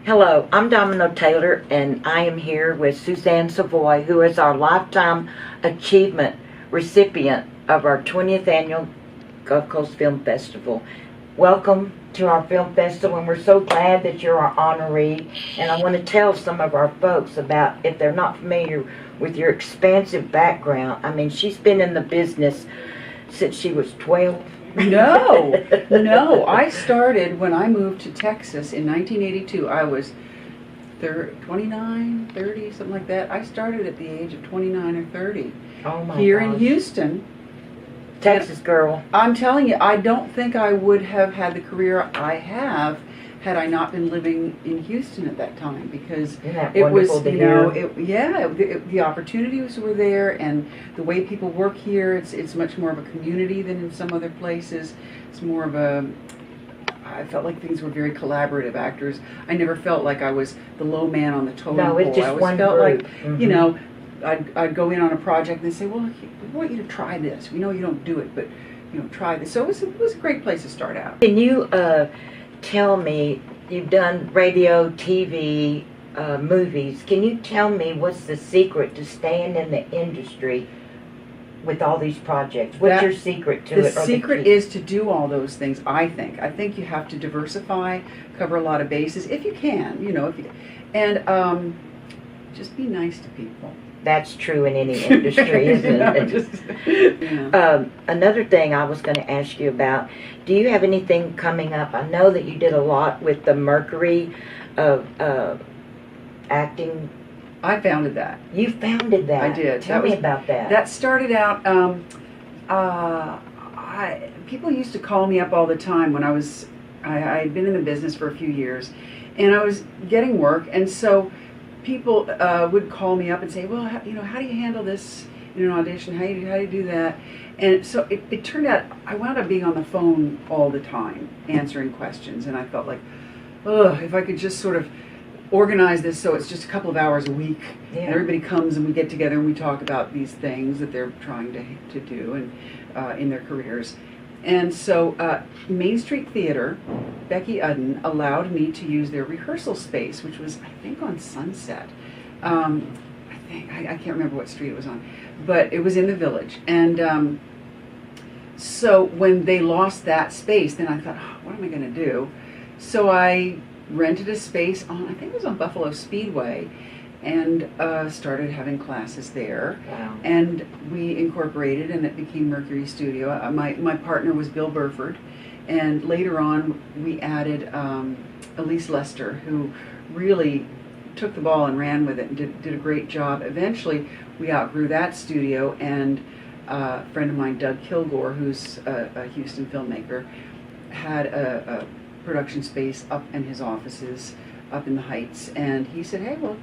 Hello, I'm Domino Taylor, and I am here with Suzanne Savoy, who is our Lifetime Achievement recipient of our 20th Annual Gulf Coast Film Festival. Welcome to our film festival, and we're so glad that you're our honoree. And I want to tell some of our folks about, if they're not familiar with your expansive background, I mean, she's been in the business since she was 12. No. I started when I moved to Texas in 1982. I was 29, 30, something like that. I started at the age of 29 or 30 Here in Houston. Texas girl. I'm telling you, I don't think I would have had the career I have had I not been living in Houston at that time, because it was, the opportunities were there, and the way people work here, it's much more of a community than in some other places. It's more of I felt like things were very collaborative. Actors, I never felt like I was the low man on the totem pole. No, it's just one felt group. like, I'd go in on a project and they'd say, well, we want you to try this. We know you don't do it, but try this. So it was a great place to start out. Can you tell me, you've done radio, TV, movies. Can you tell me what's the secret to staying in the industry with all these projects? What's your secret to it? The secret is to do all those things, I think. I think you have to diversify, cover a lot of bases, if you can, and just be nice to people. That's true in any industry, isn't it? Another thing I was going to ask you about, do you have anything coming up? I know that you did a lot with the Mercury of acting. I founded that. You founded that? I did. Tell me about that. That started out, people used to call me up all the time when I had been in the business for a few years, and I was getting work, and so people would call me up and say, well, how do you handle this in an audition? How do you do that? And so it turned out I wound up being on the phone all the time answering questions, and I felt like, if I could just sort of organize this so it's just a couple of hours a week, and everybody comes and we get together and we talk about these things that they're trying to do and in their careers. And so Main Street Theater, Becky Udden, allowed me to use their rehearsal space, which was, I think, on Sunset. I can't remember what street it was on, but it was in the Village. And so when they lost that space, then I thought, what am I going to do? So I rented a space I think it was on Buffalo Speedway, and started having classes there. Wow. And we incorporated, and it became Mercury Studio. My partner was Bill Burford, and later on we added Elise Lester, who really took the ball and ran with it and did a great job. Eventually we outgrew that studio, and a friend of mine, Doug Kilgore, who's a Houston filmmaker, had a production space up in his offices up in the Heights, and he said, hey, well,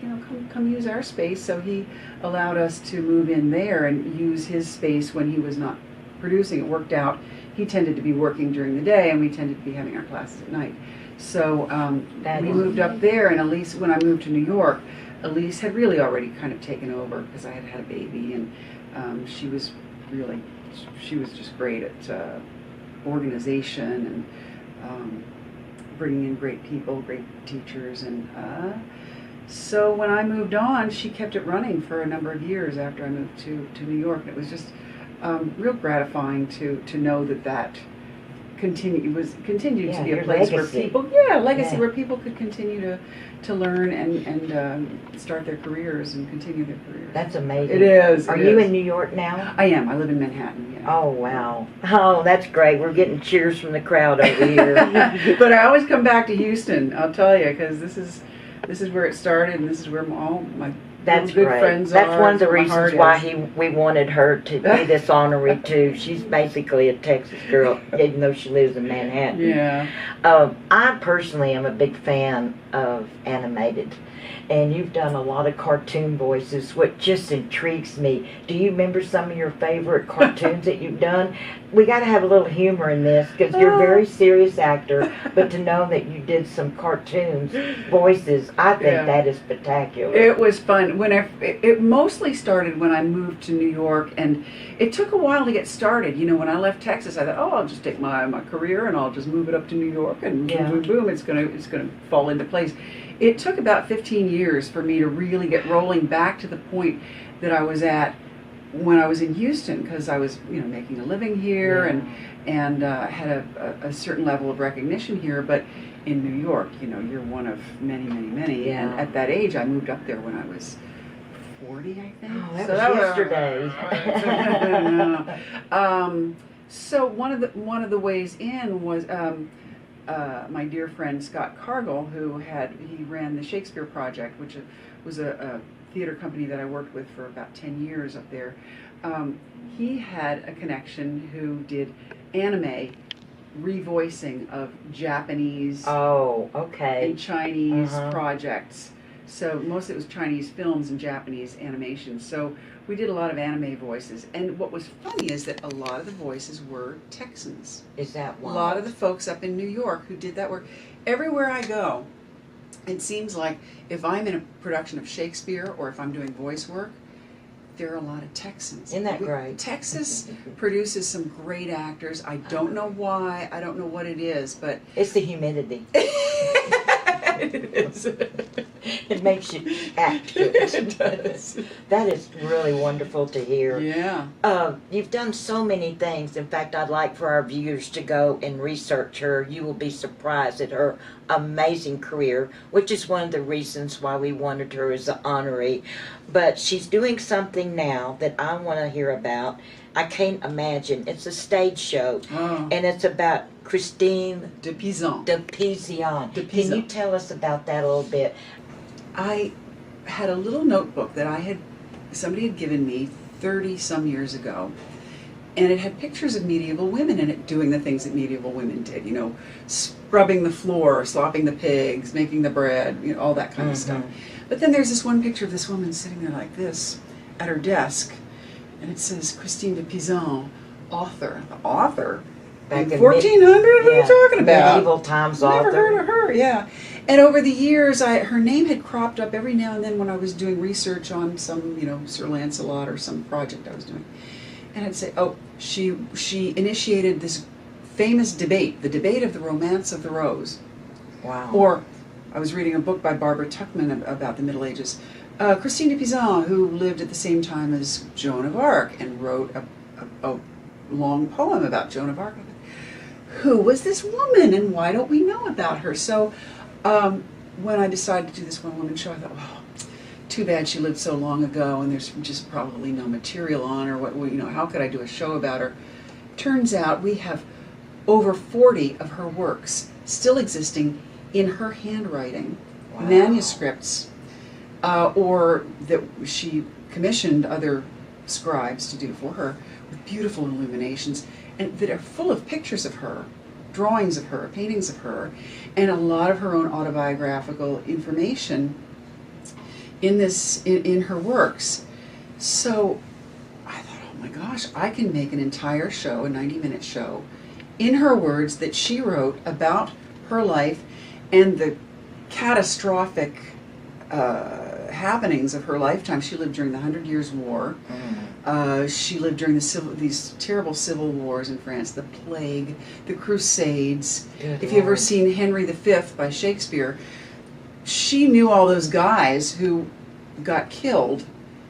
come use our space. So he allowed us to move in there and use his space when he was not producing. It worked out. He tended to be working during the day, and we tended to be having our classes at night. So we moved up there, and Elise, when I moved to New York, Elise had really already kind of taken over because I had had a baby, and she was just great at organization and bringing in great people, great teachers, and so when I moved on, she kept it running for a number of years after I moved to New York, and it was just real gratifying to know that continued to be a place where people, where people could continue to learn and start their careers and continue their careers. That's amazing. It is. Are you in New York now? I am. I live in Manhattan. Yeah. Oh, wow. Oh, that's great. We're getting cheers from the crowd over here. But I always come back to Houston, I'll tell you, because this is where it started, and this is where all my good friends are. That's one of the reasons why we wanted her to be this honoree too. She's basically a Texas girl, even though she lives in Manhattan. Yeah. I personally am a big fan of animated, and you've done a lot of cartoon voices, what just intrigues me. Do you remember some of your favorite cartoons that you've done? We got to have a little humor in this, because you're a very serious actor, but to know that you did some cartoons voices, I think that is spectacular. It was fun. it mostly started when I moved to New York, and it took a while to get started. You know, when I left Texas, I thought, oh, I'll just take my career and I'll just move it up to New York, and Yeah. boom, boom, boom, it's gonna fall into place. It took about 15 years for me to really get rolling back to the point that I was at when I was in Houston, because I was, you know, making a living here, and had a certain level of recognition here. But in New York, you know, you're one of many, many, many. Yeah. And at that age, I moved up there when I was 40, I think. Oh, that was yesterday. So one of the ways in was my dear friend Scott Cargill, he ran the Shakespeare Project, which was a theater company that I worked with for about 10 years up there. He had a connection who did anime revoicing of Japanese and Chinese projects. So mostly it was Chinese films and Japanese animation. So we did a lot of anime voices. And what was funny is that a lot of the voices were Texans. Is that A wild? lot of the folks up in New York who did that work. Everywhere I go, it seems like if I'm in a production of Shakespeare or if I'm doing voice work, there are a lot of Texans. Isn't that great? Texas produces some great actors. I don't know why. I don't know what it is, but It's the humidity. it is. It makes you act good. It does. That is really wonderful to hear. Yeah. You've done so many things. In fact, I'd like for our viewers to go and research her. You will be surprised at her amazing career, which is one of the reasons why we wanted her as an honoree. But she's doing something now that I want to hear about. I can't imagine. It's a stage show, and it's about Christine De Pizan. de Pizan. De Can you Pizan. tell us about that a little bit? I had a little notebook that somebody had given me 30 some years ago, and it had pictures of medieval women in it doing the things that medieval women did, you know, scrubbing the floor, slopping the pigs, making the bread, you know, all that kind of stuff. But then there's this one picture of this woman sitting there like this at her desk, and it says Christine de Pizan, author. The author? Back in in 1400? What are you talking about? Medieval times Never author. heard of her, yeah. And over the years, her name had cropped up every now and then when I was doing research on some, you know, Sir Lancelot or some project I was doing. And I'd say, oh, she initiated this famous debate, the debate of the Romance of the Rose. Wow. Or I was reading a book by Barbara Tuchman about the Middle Ages. Christine de Pizan, who lived at the same time as Joan of Arc and wrote a long poem about Joan of Arc. Who was this woman, and why don't we know about her? So when I decided to do this one-woman show, I thought, oh, too bad she lived so long ago, and there's just probably no material on her. What, you know, how could I do a show about her? Turns out we have over 40 of her works still existing in her handwriting, manuscripts, or that she commissioned other scribes to do for her, with beautiful illuminations, and that are full of pictures of her, drawings of her, paintings of her, and a lot of her own autobiographical information in her works. So I thought, oh my gosh, I can make an entire show, a 90-minute show, in her words that she wrote about her life and the catastrophic happenings of her lifetime. She lived during the 100 Years' War. She lived during these terrible civil wars in France, the plague, the Crusades. If you've ever seen Henry V by Shakespeare, she knew all those guys who got killed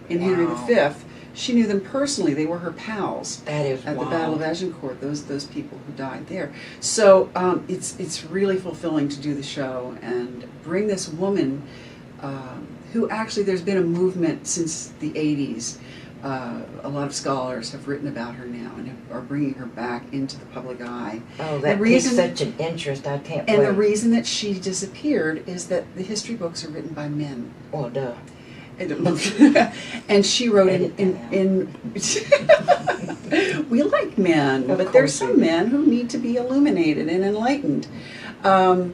in Henry V. She knew them personally. They were her pals. That is at the Battle of Agincourt. Those people who died there. So it's really fulfilling to do the show and bring this woman who actually, there's been a movement since the 80s. A lot of scholars have written about her now and are bringing her back into the public eye. Oh, that piques such an interest. I can't And wait. the reason that she disappeared is that the history books are written by men. Oh, duh. And she wrote in we like men, but there's some men who need to be illuminated and enlightened. And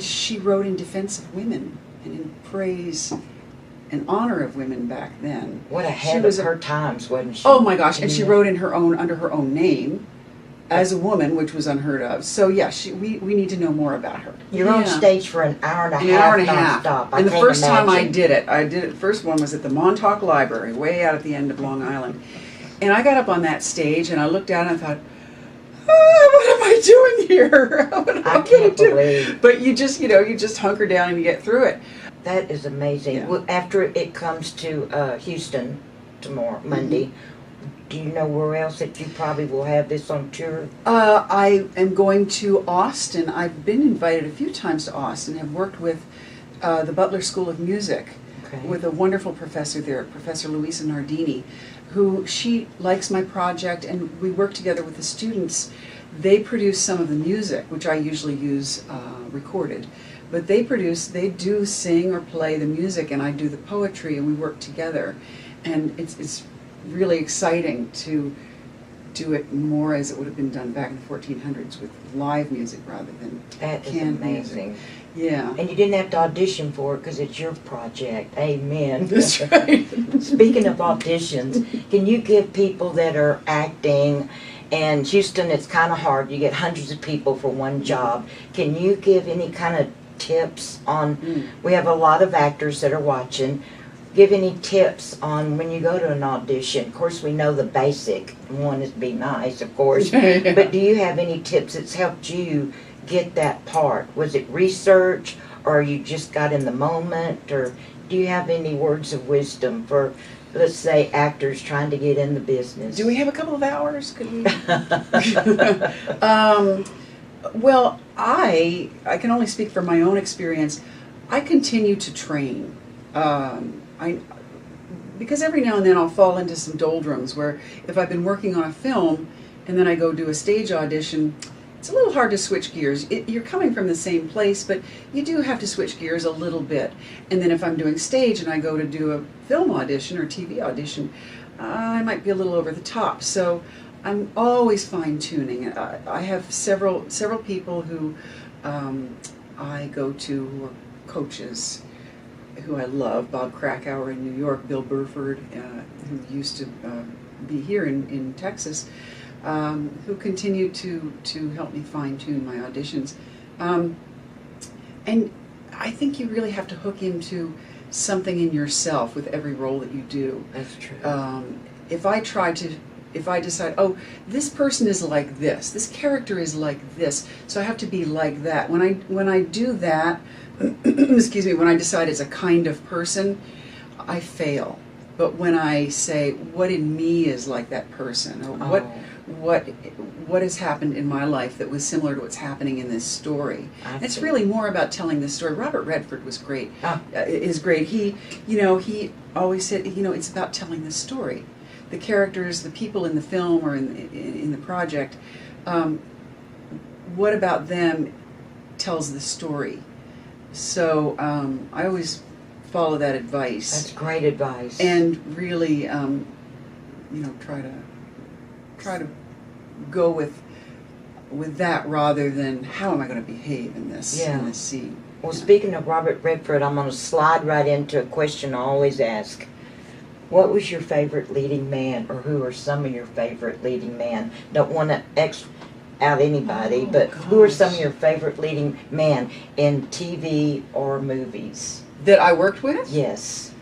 she wrote in defense of women and in praise and honor of women back then. What ahead of her times, wasn't she? Oh my gosh! And she wrote in under her own name, as a woman, which was unheard of. So yeah, we need to know more about her. You're on stage for an hour and a half. An hour and a half. Nonstop. And the first time I did it, first one was at the Montauk Library, way out at the end of Long Island. And I got up on that stage and I looked down and I thought, what am I doing here? What am I going to do? But you just hunker down and you get through it. That is amazing. Yeah. Well, after it comes to Houston tomorrow, Monday, do you know where else that you probably will have this on tour? I am going to Austin. I've been invited a few times to Austin. Have worked with the Butler School of Music with a wonderful professor there, Professor Luisa Nardini, who she likes my project, and we work together with the students. They produce some of the music, which I usually use recorded, but they do sing or play the music, and I do the poetry, and we work together, and it's really exciting to do it more as it would have been done back in the 1400s with live music rather than canned amazing. Music. Yeah. And you didn't have to audition for it because it's your project. Amen. That's right. Speaking of auditions, can you give people that are acting, and Houston, it's kind of hard. You get hundreds of people for one job. Can you give any kind of tips on, we have a lot of actors that are watching, give any tips on when you go to an audition? Of course, we know the basic one is be nice, of course, but do you have any tips that's helped you get that part? Was it research, or you just got in the moment, or do you have any words of wisdom for, let's say, actors trying to get in the business? Do we have a couple of hours? Could we? Well, I can only speak from my own experience. I continue to train. Because every now and then I'll fall into some doldrums where if I've been working on a film and then I go do a stage audition, it's a little hard to switch gears. You're coming from the same place, but you do have to switch gears a little bit. And then if I'm doing stage and I go to do a film audition or TV audition, I might be a little over the top. So I'm always fine-tuning. I have several people who I go to who are coaches, who I love, Bob Krakauer in New York, Bill Burford, who used to be here in Texas, who continue to help me fine-tune my auditions. And I think you really have to hook into something in yourself with every role that you do. That's true. If I decide, oh, this person is like this character is like this, so I have to be like that. When I do that, excuse me, when I decide it's a kind of person, I fail. But when I say what in me is like that person, or what has happened in my life that was similar to what's happening in this story, it's really more about telling this story. Robert Redford was great. Is great. He always said, it's about telling the story. The characters, the people in the film or in the project, what about them tells the story? So I always follow that advice. That's great advice. And really, try to go with that rather than how am I going to behave in this scene. Well, speaking of Robert Redford, I'm going to slide right into a question I always ask. What was your favorite leading man, or who are some of your favorite leading men? Don't want to out anybody, but who are some of your favorite leading men in TV or movies? That I worked with? Yes.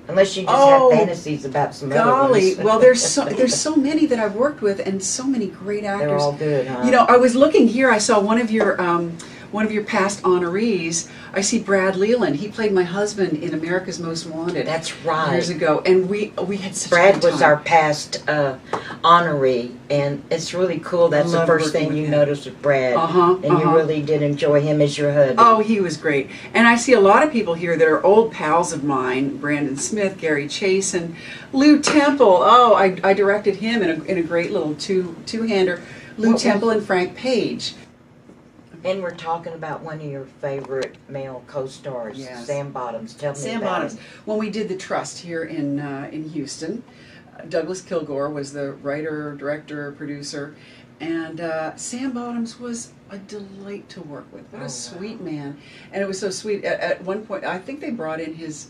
Unless you just have fantasies about some other ones. Well, there's so many that I've worked with, and so many great actors. They're all good, huh? I was looking here. I saw one of your past honorees. I see Brad Leland. He played my husband in America's Most Wanted. That's right. Years ago, and we had such Brad a good time. was our past honoree, and it's really cool. That's the first thing you noticed with Brad, and you really did enjoy him as your husband. Oh, he was great. And I see a lot of people here that are old pals of mine: Brandon Smith, Gary Chase, and Lou Temple. Oh, I directed him in a great little two-hander. Lou Temple and Frank Page. And we're talking about one of your favorite male co-stars, Sam Bottoms. Tell me Sam about Bottoms. him. When we did The Trust here in Houston, Douglas Kilgore was the writer, director, producer, and Sam Bottoms was a delight to work with. What a sweet man. And it was so sweet. At one point, I think they brought in his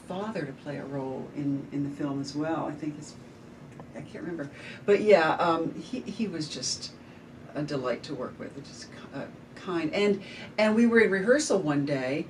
father to play a role in the film as well. I think his I can't remember. But yeah, he was just a delight to work with, just kind. And we were in rehearsal one day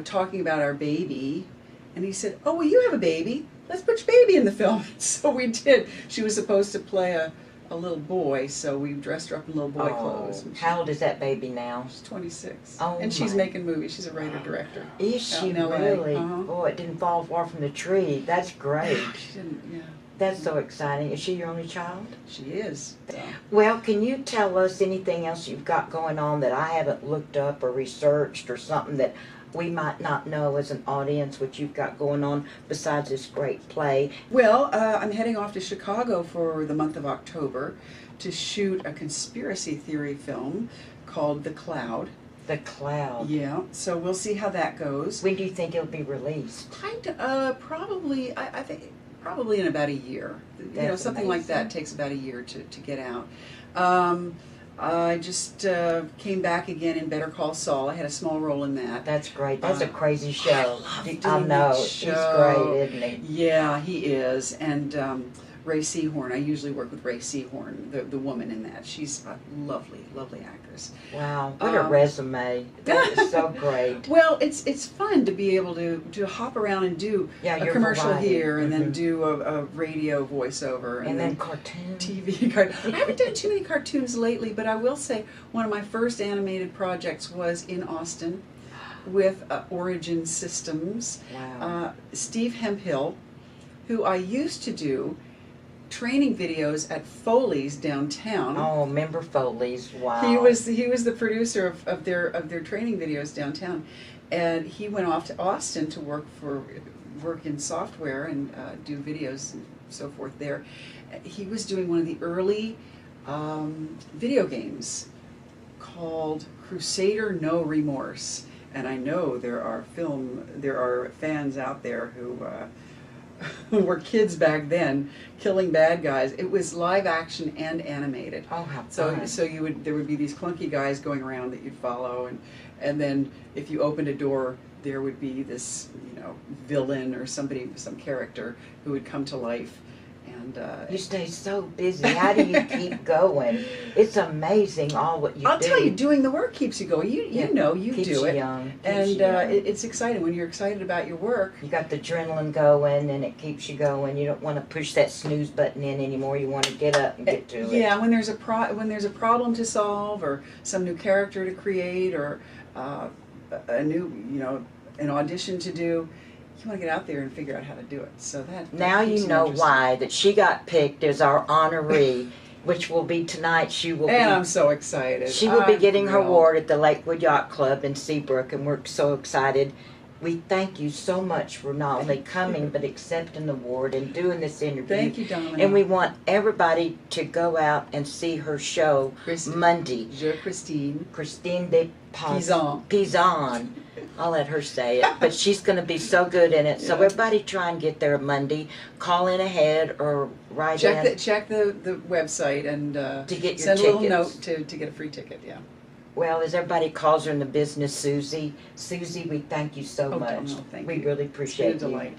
talking about our baby, and he said, "Oh, well, you have a baby. Let's put your baby in the film." So we did. She was supposed to play a little boy, so we dressed her up in little boy clothes. How old is that baby now? She's 26. Oh, and she's making movies. She's a writer-director. Is she in LA. really? Oh, it didn't fall far from the tree. That's great. She didn't, yeah. That's so exciting. Is she your only child? She is. So. Well, can you tell us anything else you've got going on that I haven't looked up or researched, or something that we might not know as an audience what you've got going on besides this great play? Well, I'm heading off to Chicago for the month of October to shoot a conspiracy theory film called The Cloud. The Cloud. Yeah, so we'll see how that goes. When do you think it'll be released? Probably, I think, probably in about a year. That's something amazing. like that takes about a year to get out. I just came back again in Better Call Saul. I had a small role in that. That's great. That's a crazy show. I know. that He's show. great, isn't he? Yeah, he is. And Ray Seahorn, I usually work with Ray Seahorn, the woman in that. She's a lovely, lovely actress. Wow, what a resume. That is so great. Well, it's fun to be able to hop around and do a commercial variety. here, and then do a radio voiceover, and then cartoons. TV. I haven't done too many cartoons lately, but I will say one of my first animated projects was in Austin with Origin Systems. Wow. Steve Hemphill, who I used to do training videos at Foley's downtown. Oh, remember Foley's? Wow. He was the producer of their training videos downtown, and he went off to Austin to work in software and do videos and so forth there. He was doing one of the early video games called Crusader No Remorse, and I know there are fans out there who were kids back then killing bad guys. It was live action and animated. Oh, how fun. So there would be these clunky guys going around that you'd follow, and then if you opened a door, there would be this villain or some character who would come to life. And you stay so busy. How do you keep going? It's amazing all what you do. I'll tell you, doing the work keeps you going. You keeps do it. You young. And you young. It's exciting when you're excited about your work. You got the adrenaline going, and it keeps you going. You don't want to push that snooze button in anymore. You want to get up and get to it. Yeah, when there's a problem to solve, or some new character to create, or a new an audition to do, you want to get out there and figure out how to do it. So that now you know why that she got picked as our honoree, which will be tonight. I'm so excited. She will be getting her award at the Lakewood Yacht Club in Seabrook, and we're so excited. We thank you so much for not only coming but accepting the award and doing this interview. Thank you, Domino. And we want everybody to go out and see her show Monday. Christine de Pizan. I'll let her say it, but she's going to be so good in it. So everybody try and get there Monday. Call in ahead or write in. Check the website and to get your send tickets. a little note to get a free ticket. Yeah. Well, as everybody calls her in the business, Susie, we thank you so much. Thank we you. really appreciate It's been a delight. you.